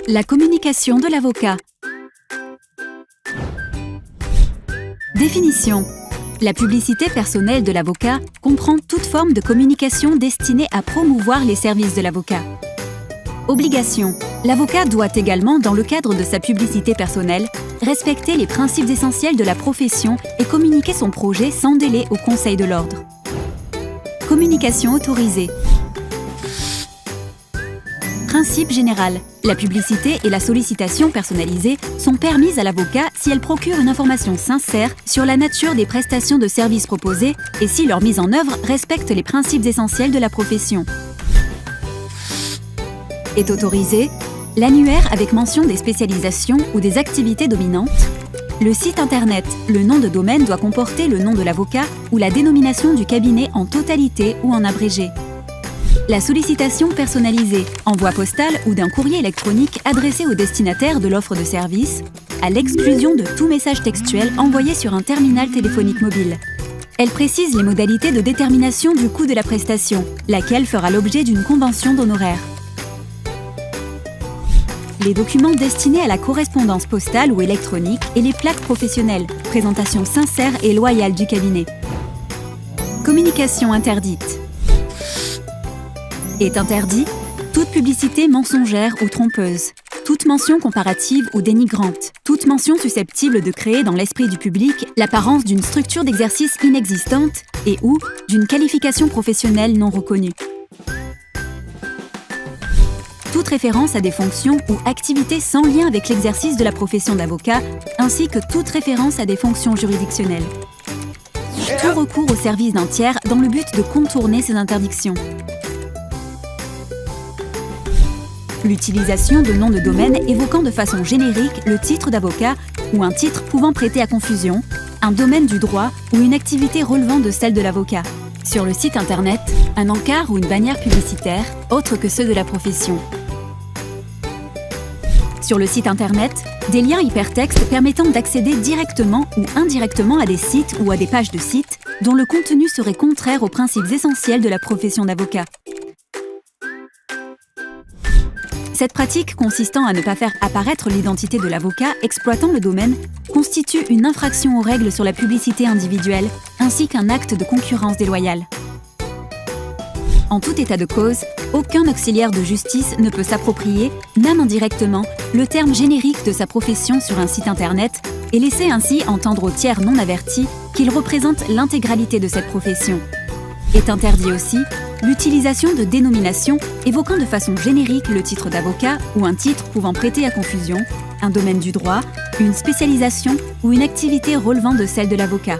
La communication de l'avocat. Définition. La publicité personnelle de l'avocat comprend toute forme de communication destinée à promouvoir les services de l'avocat. Obligation. L'avocat doit également, dans le cadre de sa publicité personnelle, respecter les principes essentiels de la profession et communiquer son projet sans délai au Conseil de l'Ordre. Communication autorisée. Principe général. La publicité et la sollicitation personnalisée sont permises à l'avocat si elles procurent une information sincère sur la nature des prestations de services proposées et si leur mise en œuvre respecte les principes essentiels de la profession. Est autorisé l'annuaire avec mention des spécialisations ou des activités dominantes. Le site internet, le nom de domaine doit comporter le nom de l'avocat ou la dénomination du cabinet en totalité ou en abrégé. La sollicitation personnalisée, envoi postal ou d'un courrier électronique adressé au destinataire de l'offre de service, à l'exclusion de tout message textuel envoyé sur un terminal téléphonique mobile. Elle précise les modalités de détermination du coût de la prestation, laquelle fera l'objet d'une convention d'honoraires. Les documents destinés à la correspondance postale ou électronique et les plaques professionnelles, présentation sincère et loyale du cabinet. Communication interdite. Est interdit toute publicité mensongère ou trompeuse, toute mention comparative ou dénigrante, toute mention susceptible de créer dans l'esprit du public l'apparence d'une structure d'exercice inexistante et ou d'une qualification professionnelle non reconnue. Toute référence à des fonctions ou activités sans lien avec l'exercice de la profession d'avocat, ainsi que toute référence à des fonctions juridictionnelles. Tout recours au service d'un tiers dans le but de contourner ces interdictions. L'utilisation de noms de domaine évoquant de façon générique le titre d'avocat ou un titre pouvant prêter à confusion, un domaine du droit ou une activité relevant de celle de l'avocat. Sur le site internet, un encart ou une bannière publicitaire, autre que ceux de la profession. Sur le site internet, des liens hypertextes permettant d'accéder directement ou indirectement à des sites ou à des pages de sites dont le contenu serait contraire aux principes essentiels de la profession d'avocat. Cette pratique consistant à ne pas faire apparaître l'identité de l'avocat exploitant le domaine constitue une infraction aux règles sur la publicité individuelle ainsi qu'un acte de concurrence déloyale. En tout état de cause, aucun auxiliaire de justice ne peut s'approprier, même indirectement, le terme générique de sa profession sur un site internet et laisser ainsi entendre aux tiers non avertis qu'il représente l'intégralité de cette profession. Est interdit aussi l'utilisation de dénominations évoquant de façon générique le titre d'avocat ou un titre pouvant prêter à confusion, un domaine du droit, une spécialisation ou une activité relevant de celle de l'avocat.